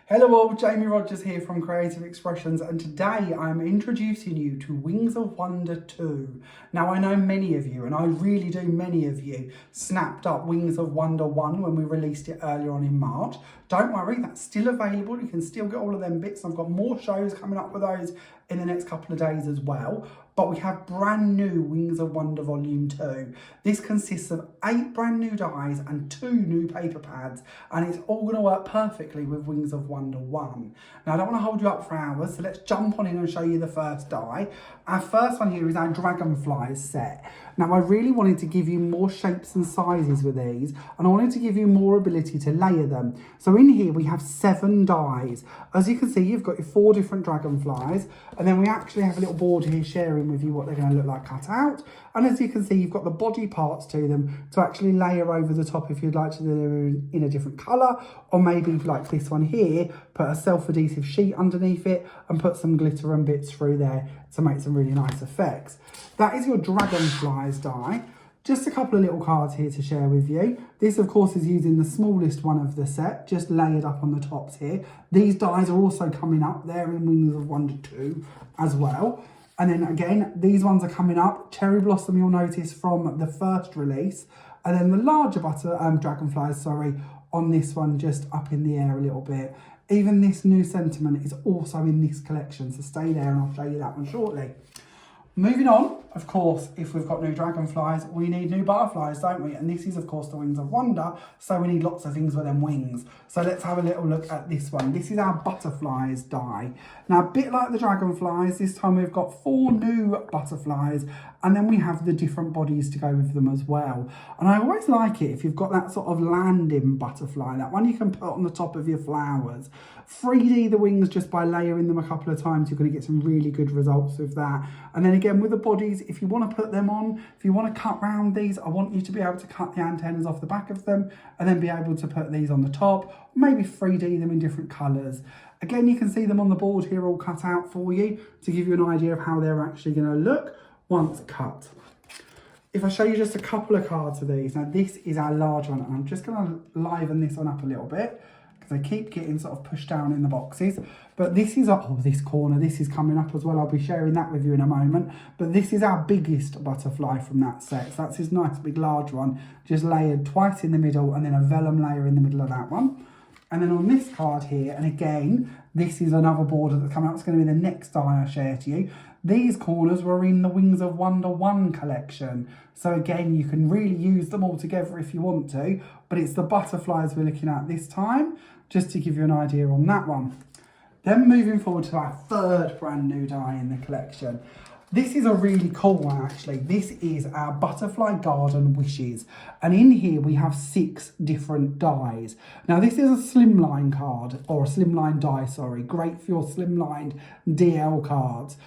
Hello all, Jamie Rogers here from Creative Expressions, and today I'm introducing you to Wings of Wonder 2. Now I know many of you, and I really do many of you, snapped up Wings of Wonder 1 when we released it earlier on in March. Don't worry, that's still available. You can still get all of them bits. I've got more shows coming up with those in the next couple of days as well. But we have brand new Wings of Wonder Volume 2. This consists of 8 brand new dies and 2 new paper pads, and it's all going to work perfectly with Wings of Wonder 1. Now I don't want to hold you up for hours, so let's jump on in and show you the first die. Our first one here is our Dragonfly set. Now I really wanted to give you more shapes and sizes with these, and I wanted to give you more ability to layer them. So in here we have 7 dies. As you can see, you've got your 4 different dragonflies, and then we actually have a little board here sharing with you what they're going to look like cut out. And as you can see, you've got the body parts to them to actually layer over the top if you'd like to do them in a different colour, or maybe like this one here, put a self-adhesive sheet underneath it and put some glitter and bits through there to make some really nice effects. That is your Dragonflies die. Just a couple of little cards here to share with you. This, of course, is using the smallest one of the set, just layered up on the tops here. These dies are also coming up there in Wings of Wonder 2 as well. And then again, these ones are coming up. Cherry Blossom, you'll notice, from the first release. And then the larger dragonflies, sorry, on this one, just up in the air a little bit. Even this new sentiment is also in this collection, so stay there and I'll show you that one shortly. Moving on, of course, if we've got new dragonflies, we need new butterflies, don't we? And this is, of course, the Wings of Wonder, so we need lots of things with them wings. So let's have a little look at this one. This is our butterflies die. Now, a bit like the dragonflies, this time we've got 4 new butterflies, and then we have the different bodies to go with them as well. And I always like it if you've got that sort of landing butterfly, that one you can put on the top of your flowers. 3D the wings just by layering them a couple of times, you're going to get some really good results with that. And then again with the bodies, if you want to put them on, if you want to cut round these, I want you to be able to cut the antennas off the back of them and then be able to put these on the top, maybe 3D them in different colours. Again, you can see them on the board here all cut out for you to give you an idea of how they're actually going to look once cut. If I show you just a couple of cards of these, now this is our large one, and I'm just going to liven this one up a little bit, because they keep getting sort of pushed down in the boxes. But this is, oh, this corner, this is coming up as well. I'll be sharing that with you in a moment. But this is our biggest butterfly from that set. So that's this nice big large one, just layered twice in the middle and then a vellum layer in the middle of that one. And then on this card here, and again, this is another border that's coming up. It's going to be the next die I share to you. These corners were in the Wings of Wonder 1 collection. So again, you can really use them all together if you want to, but it's the butterflies we're looking at this time, just to give you an idea on that one. Then moving forward to our third brand new die in the collection. This is a really cool one actually. This is our Butterfly Garden Wishes. And in here we have 6 different dies. Now this is a slimline card, or a slimline die, sorry. Great for your slimlined DL cards.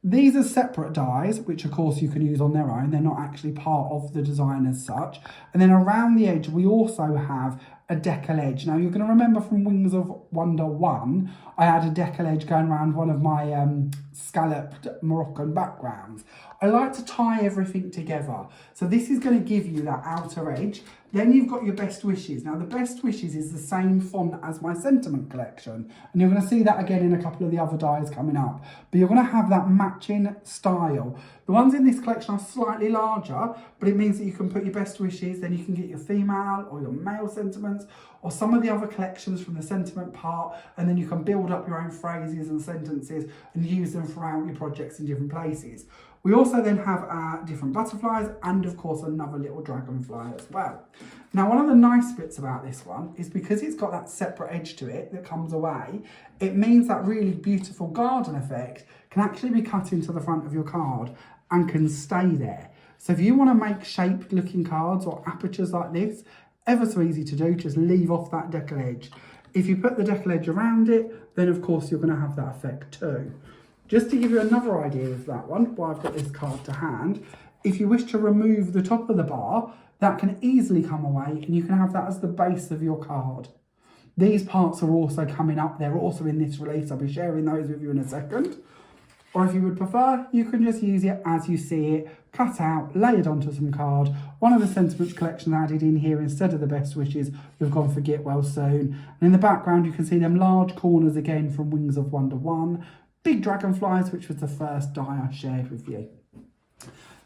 These are separate dies, which of course you can use on their own. They're not actually part of the design as such. And then around the edge, we also have a decal edge. Now you're going to remember from Wings of Wonder 1, I had a decal edge going around one of my scalloped Moroccan backgrounds. I like to tie everything together. So this is going to give you that outer edge. Then you've got your Best Wishes. Now the Best Wishes is the same font as my sentiment collection. And you're going to see that again in a couple of the other dies coming up. But you're going to have that matching style. The ones in this collection are slightly larger, but it means that you can put your Best Wishes, then you can get your female or your male sentiments, or some of the other collections from the sentiment part, and then you can build up your own phrases and sentences and use them throughout your projects in different places. We also then have our different butterflies and of course another little dragonfly as well. Now one of the nice bits about this one is because it's got that separate edge to it that comes away, it means that really beautiful garden effect can actually be cut into the front of your card and can stay there. So if you want to make shaped looking cards or apertures like this, ever so easy to do, just leave off that decal edge. If you put the decal edge around it, then of course you're going to have that effect too. Just to give you another idea of that one, while I've got this card to hand, if you wish to remove the top of the bar, that can easily come away and you can have that as the base of your card. These parts are also coming up, they're also in this release, I'll be sharing those with you in a second. Or if you would prefer, you can just use it as you see it, cut out, lay it onto some card. One of the sentiments collection added in here instead of the best wishes, we've gone for get well soon. And in the background, you can see them large corners again from Wings of Wonder 1. Big dragonflies, which was the first die I shared with you.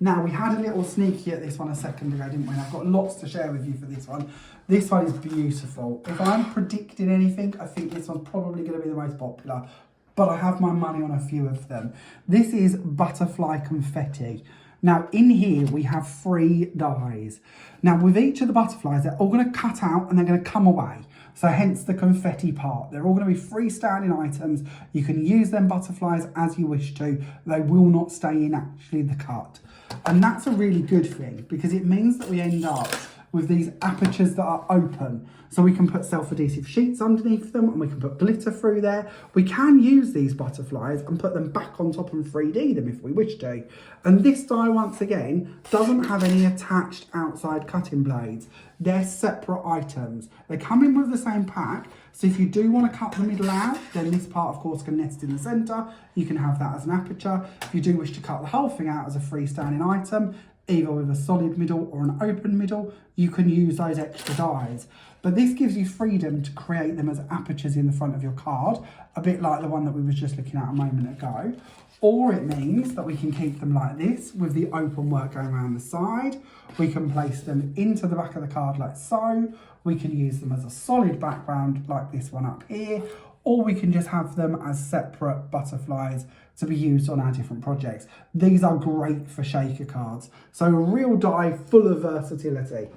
Now, we had a little sneaky at this one a second ago, didn't we? And I've got lots to share with you for this one. This one is beautiful. If I'm predicting anything, I think this one's probably going to be the most popular. But I have my money on a few of them. This is Butterfly Confetti. Now, in here, we have 3 dies. Now, with each of the butterflies, they're all going to cut out and they're going to come away. So hence the confetti part. They're all going to be freestanding items. You can use them butterflies as you wish to. They will not stay in actually the cut. And that's a really good thing because it means that we end up with these apertures that are open. So we can put self-adhesive sheets underneath them and we can put glitter through there. We can use these butterflies and put them back on top and 3D them if we wish to. And this die, once again, doesn't have any attached outside cutting blades. They're separate items. They come in with the same pack. So if you do want to cut the middle out, then this part, of course, can nest in the centre. You can have that as an aperture. If you do wish to cut the whole thing out as a freestanding item, either with a solid middle or an open middle, you can use those extra dies. But this gives you freedom to create them as apertures in the front of your card, a bit like the one that we was just looking at a moment ago. Or it means that we can keep them like this with the open work going around the side. We can place them into the back of the card like so. We can use them as a solid background like this one up here. Or we can just have them as separate butterflies to be used on our different projects. These are great for shaker cards. So a real die full of versatility.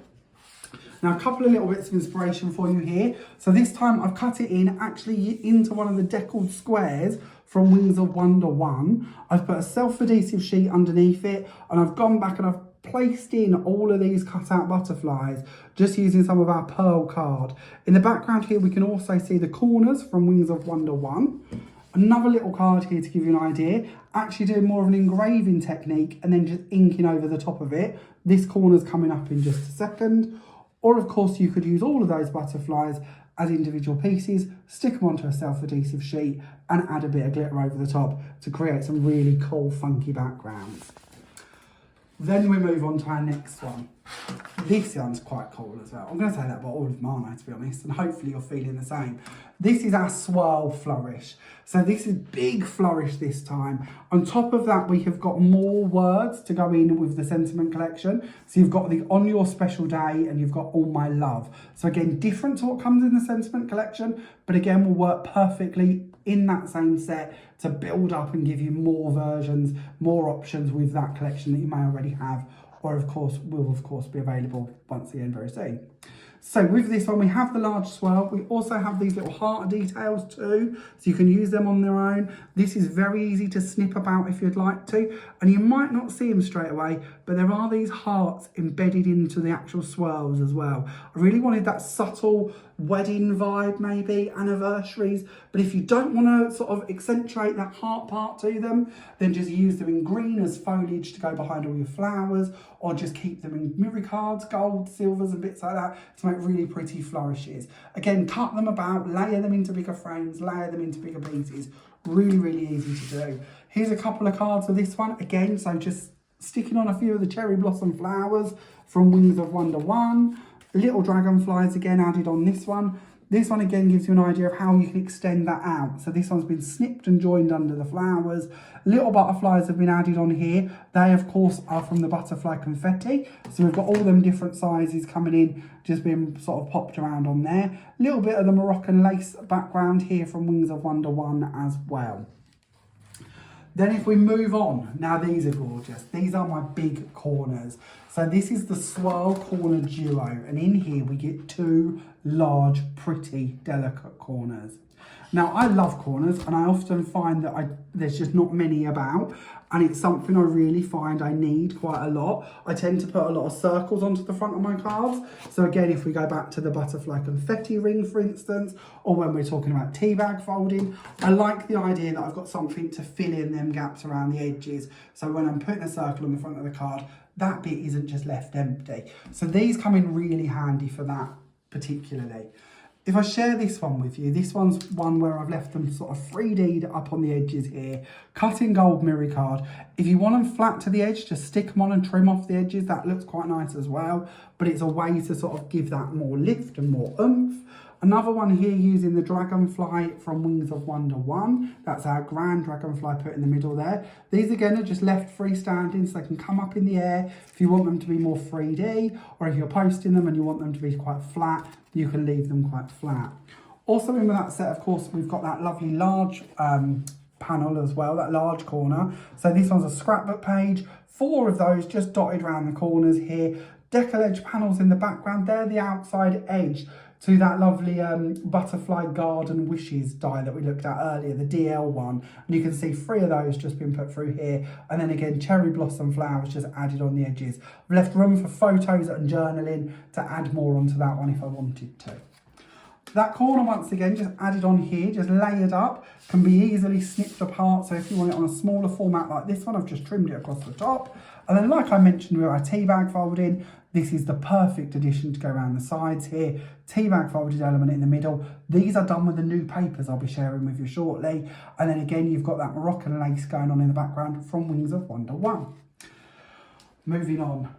Now, a couple of little bits of inspiration for you here. So this time I've cut it in actually into one of the deckled squares from Wings of Wonder 1. I've put a self-adhesive sheet underneath it and I've gone back and I've placed in all of these cut out butterflies just using some of our pearl card. In the background here we can also see the corners from Wings of Wonder 1. Another little card here to give you an idea, actually doing more of an engraving technique and then just inking over the top of it. This corner's coming up in just a second. Or of course you could use all of those butterflies as individual pieces, stick them onto a self-adhesive sheet and add a bit of glitter over the top to create some really cool funky backgrounds. Then we move on to our next one. This one's quite cool as well. I'm going to say that about all of mine, to be honest, and hopefully you're feeling the same. This is our Swirl Flourish. So this is big flourish this time. On top of that, we have got more words to go in with the sentiment collection. So you've got the On Your Special Day and you've got All My Love. So again, different to what comes in the sentiment collection, but again, will work perfectly in that same set to build up and give you more versions, more options with that collection that you may already have, or of course will of course be available once again very soon. So with this one, we have the large swirl. We also have these little heart details too, so you can use them on their own. This is very easy to snip about if you'd like to, and you might not see them straight away, but there are these hearts embedded into the actual swirls as well. I really wanted that subtle wedding vibe, maybe anniversaries, but if you don't want to sort of accentuate that heart part to them, then just use them in green as foliage to go behind all your flowers, or just keep them in mirror cards, gold, silvers and bits like that to make really pretty flourishes. Again, cut them about, layer them into bigger frames, layer them into bigger pieces. Really, really easy to do. Here's a couple of cards of this one. Again, so just sticking on a few of the cherry blossom flowers from Wings of Wonder 1. Little dragonflies again added on this one. This one again gives you an idea of how you can extend that out. So this one's been snipped and joined under the flowers. Little butterflies have been added on here. They of course are from the Butterfly Confetti. So we've got all them different sizes coming in, just being sort of popped around on there. A little bit of the Moroccan lace background here from Wings of Wonder 1 as well. Then if we move on, now these are gorgeous. These are my big corners. So this is the Swirl Corner Duo, and in here we get 2 large, pretty, delicate corners. Now I love corners, and I often find that there's just not many about, and it's something I really find I need quite a lot. I tend to put a lot of circles onto the front of my cards. So again, if we go back to the Butterfly Confetti ring, for instance, or when we're talking about tea bag folding, I like the idea that I've got something to fill in them gaps around the edges. So when I'm putting a circle on the front of the card, that bit isn't just left empty. So these come in really handy for that particularly. If I share this one with you, this one's one where I've left them sort of 3D'd up on the edges here, cut in gold mirror card. If you want them flat to the edge, just stick them on and trim off the edges. That looks quite nice as well, but it's a way to sort of give that more lift and more oomph. Another one here using the Dragonfly from Wings of Wonder 1. That's our grand Dragonfly put in the middle there. These again are just left freestanding so they can come up in the air. If you want them to be more 3D, or if you're posting them and you want them to be quite flat, you can leave them quite flat. Also in with that set, of course, we've got that lovely large panel as well, that large corner. So this one's a scrapbook page. 4 of those just dotted around the corners here. Decal edge panels in the background. They're the outside edge to that lovely butterfly garden wishes die that we looked at earlier, the DL one. And you can see 3 of those just been put through here. And then again, cherry blossom flowers just added on the edges. I've left room for photos and journaling to add more onto that one if I wanted to. That corner, once again, just added on here, just layered up, can be easily snipped apart. So if you want it on a smaller format like this one, I've just trimmed it across the top. And then like I mentioned with our tea bag folding, this is the perfect addition to go around the sides here. Tea bag folded element in the middle. These are done with the new papers I'll be sharing with you shortly. And then again, you've got that Moroccan lace going on in the background from Wings of Wonder 1. Moving on.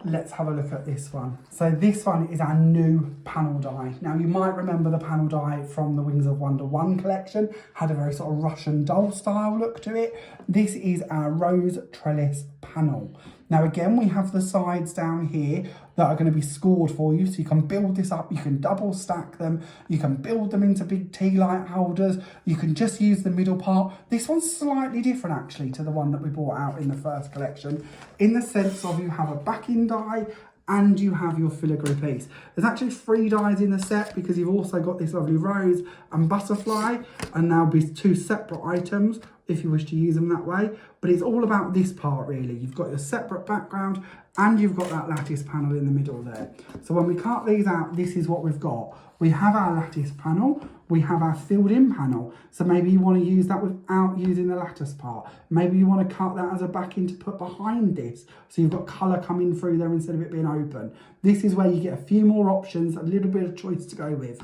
Let's have a look at this one. So this one is our new panel die. Now you might remember the panel die from the Wings of Wonder 1 collection, had a very sort of Russian doll style look to it. This is our rose trellis panel. Now again, we have the sides down here that are going to be scored for you, so you can build this up, you can double stack them, you can build them into big tea light holders, you can just use the middle part. This one's slightly different actually to the one that we brought out in the first collection, in the sense of you have a backing die and you have your filigree piece. There's actually 3 dies in the set because you've also got this lovely rose and butterfly, and now be 2 separate items if you wish to use them that way. But it's all about this part really. You've got your separate background and you've got that lattice panel in the middle there. So when we cut these out, this is what we've got. We have our lattice panel, we have our filled in panel. So maybe you want to use that without using the lattice part. Maybe you want to cut that as a backing to put behind this. So you've got colour coming through there instead of it being open. This is where you get a few more options, a little bit of choice to go with.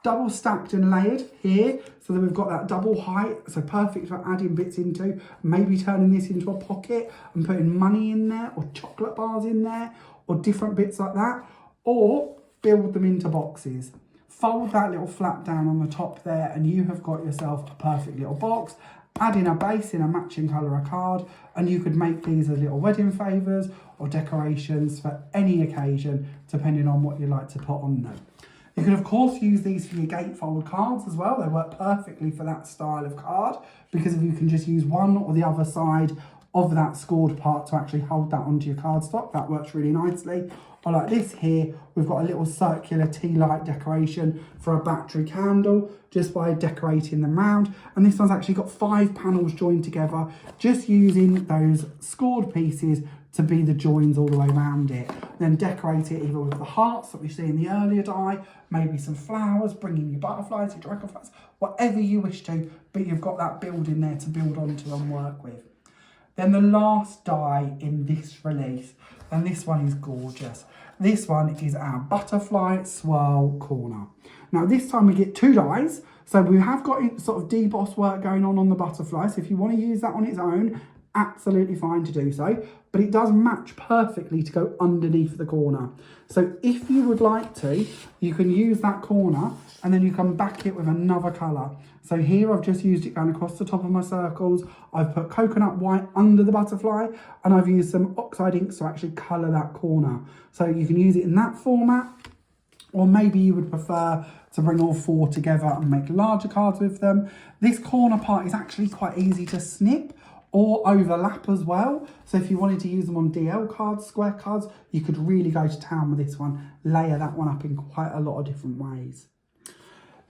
Double stacked and layered here, so that we've got that double height, so perfect for adding bits into, maybe turning this into a pocket and putting money in there, or chocolate bars in there, or different bits like that, or build them into boxes. Fold that little flap down on the top there and you have got yourself a perfect little box. Add in a base in a matching colour of card, and you could make these as little wedding favours or decorations for any occasion, depending on what you like to put on them. You can of course use these for your gatefold cards as well. They work perfectly for that style of card, because if you can just use one or the other side of that scored part to actually hold that onto your cardstock, that works really nicely. Or like this here, we've got a little circular tea light decoration for a battery candle, just by decorating them round. And this one's actually got 5 panels joined together, just using those scored pieces to be the joins all the way around it. Then decorate it either with the hearts that we see in the earlier die, maybe some flowers, bringing your butterflies, your dragonflies, whatever you wish to, but you've got that building there to build onto and work with. Then the last die in this release, and this one is gorgeous. This one is our Butterfly Swirl Corner. Now this time we get 2 dies, so we have got sort of deboss work going on the butterfly, so if you want to use that on its own, absolutely fine to do so, but it does match perfectly to go underneath the corner. So if you would like to, you can use that corner and then you can back it with another colour. So here I've just used it going across the top of my circles. I've put coconut white under the butterfly, and I've used some oxide inks to actually colour that corner. So you can use it in that format, or maybe you would prefer to bring all 4 together and make larger cards with them. This corner part is actually quite easy to snip or overlap as well. So if you wanted to use them on DL cards, square cards, you could really go to town with this one, layer that one up in quite a lot of different ways.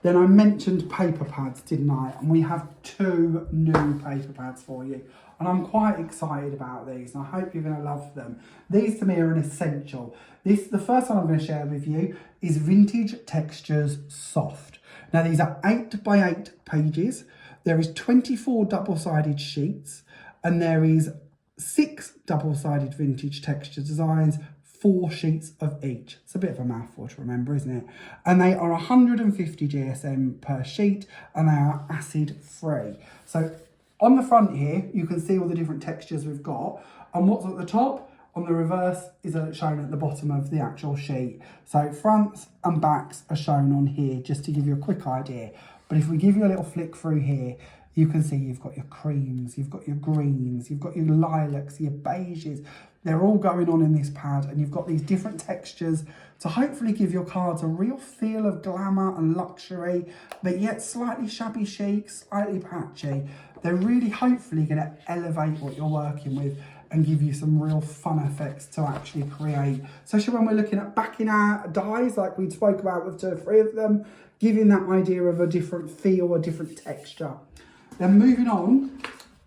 Then I mentioned paper pads, didn't I? And we have 2 new paper pads for you. And I'm quite excited about these, and I hope you're going to love them. These to me are an essential. The first one I'm going to share with you is Vintage Textures Soft. Now these are 8 by 8 pages. There is 24 double-sided sheets, and there is 6 double-sided vintage texture designs, 4 sheets of each. It's a bit of a mouthful to remember, isn't it? And they are 150 GSM per sheet, and they are acid free. So on the front here, you can see all the different textures we've got. And what's at the top, on the reverse, is shown at the bottom of the actual sheet. So fronts and backs are shown on here, just to give you a quick idea. But if we give you a little flick through here, you can see you've got your creams, you've got your greens, you've got your lilacs, your beiges. They're all going on in this pad, and you've got these different textures to hopefully give your cards a real feel of glamour and luxury, but yet slightly shabby chic, slightly patchy. They're really hopefully going to elevate what you're working with and give you some real fun effects to actually create. Especially when we're looking at backing our dies, like we spoke about with 2 or 3 of them, giving that idea of a different feel, a different texture. Then moving on,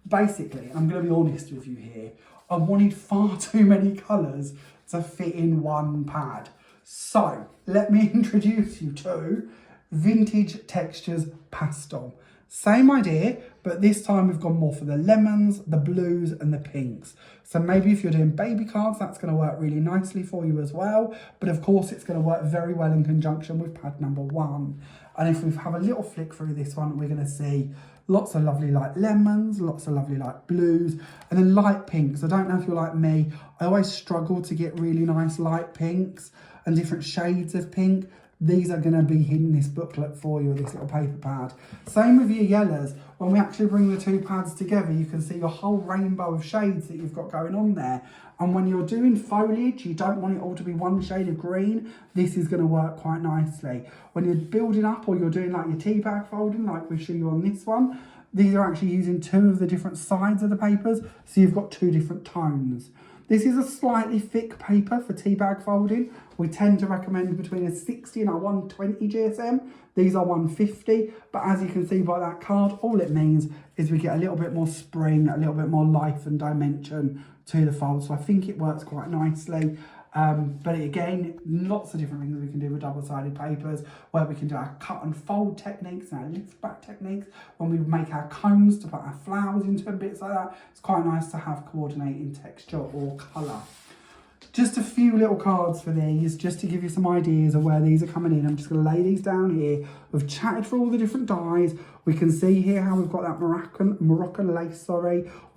basically, I'm going to be honest with you here, I wanted far too many colours to fit in one pad. So let me introduce you to Vintage Textures Pastel. Same idea, but this time we've gone more for the lemons, the blues and the pinks. So maybe if you're doing baby cards, that's going to work really nicely for you as well. But of course, it's going to work very well in conjunction with pad number 1. And if we have a little flick through this one, we're going to see lots of lovely light lemons, lots of lovely light blues, and then light pinks. I don't know if you're like me, I always struggle to get really nice light pinks and different shades of pink. These are going to be in this booklet for you with this little paper pad. Same with your yellows. When we actually bring the 2 pads together, you can see your whole rainbow of shades that you've got going on there. And when you're doing foliage, you don't want it all to be one shade of green. This is going to work quite nicely. When you're building up or you're doing like your tea bag folding, like we show you on this one, these are actually using 2 of the different sides of the papers. So you've got 2 different tones. This is a slightly thick paper for tea bag folding. We tend to recommend between a 60 and a 120 GSM. These are 150, but as you can see by that card, all it means is we get a little bit more spring, a little bit more life and dimension to the fold. So I think it works quite nicely. But again, lots of different things we can do with double-sided papers, where we can do our cut and fold techniques and our lift back techniques. When we make our cones to put our flowers into and bits like that, it's quite nice to have coordinating texture or colour. Just a few little cards for these, just to give you some ideas of where these are coming in. I'm just going to lay these down here. We've chatted through all the different dyes. We can see here how we've got that Moroccan lace,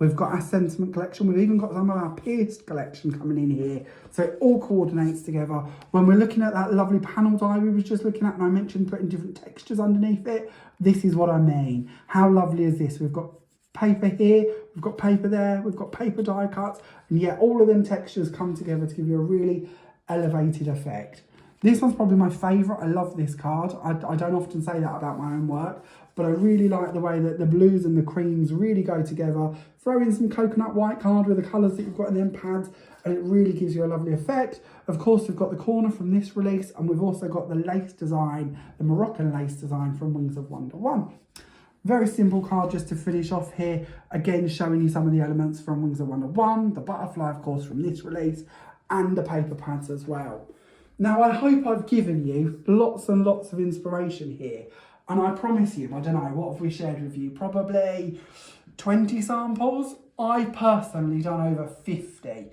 We've got our sentiment collection. We've even got some of our pierced collection coming in here. So it all coordinates together. When we're looking at that lovely panel die we was just looking at, and I mentioned putting different textures underneath it, this is what I mean. How lovely is this? We've got paper here, we've got paper there, we've got paper die cuts, and yet all of them textures come together to give you a really elevated effect. This one's probably my favourite. I love this card. I don't often say that about my own work, but I really like the way that the blues and the creams really go together. Throw in some coconut white card with the colours that you've got in them pads, and it really gives you a lovely effect. Of course, we've got the corner from this release, and we've also got the lace design, the Moroccan lace design from Wings of Wonder 1. Very simple card just to finish off here. Again, showing you some of the elements from Wings of Wonder 1, the butterfly, of course, from this release, and the paper pads as well. Now, I hope I've given you lots and lots of inspiration here. And I promise you, I don't know, what have we shared with you? Probably 20 samples. I personally done over 50. And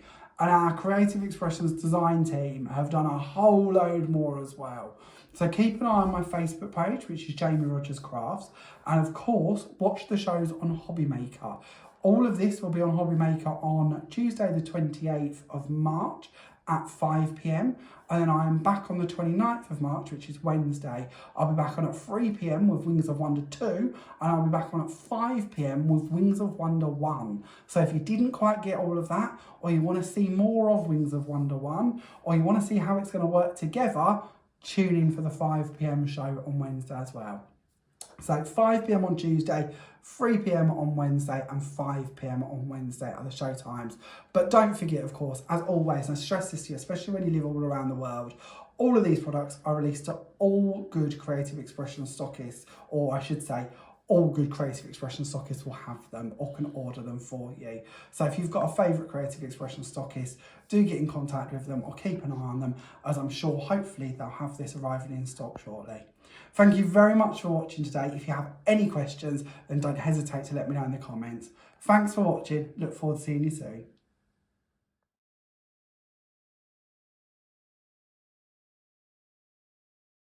our Creative Expressions design team have done a whole load more as well. So keep an eye on my Facebook page, which is Jamie Rogers Crafts. And of course, watch the shows on Hobby Maker. All of this will be on Hobby Maker on Tuesday, the 28th of March at 5 p.m. And then I am back on the 29th of March, which is Wednesday. I'll be back on at 3 p.m. with Wings of Wonder 2. And I'll be back on at 5 p.m. with Wings of Wonder 1. So if you didn't quite get all of that, or you want to see more of Wings of Wonder 1, or you want to see how it's going to work together, tune in for the 5 p.m. show on Wednesday as well. So 5 p.m. on Tuesday, 3 p.m. on Wednesday and 5 p.m. on Wednesday are the show times. But don't forget, of course, as always, and I stress this to you, especially when you live all around the world, all of these products are released to all good Creative Expression stockists, or I should say, all good Creative Expression stockists will have them or can order them for you. So if you've got a favourite Creative Expression stockist, do get in contact with them or keep an eye on them, as I'm sure hopefully they'll have this arriving in stock shortly. Thank you very much for watching today. If you have any questions, then don't hesitate to let me know in the comments. Thanks for watching. Look forward to seeing you soon.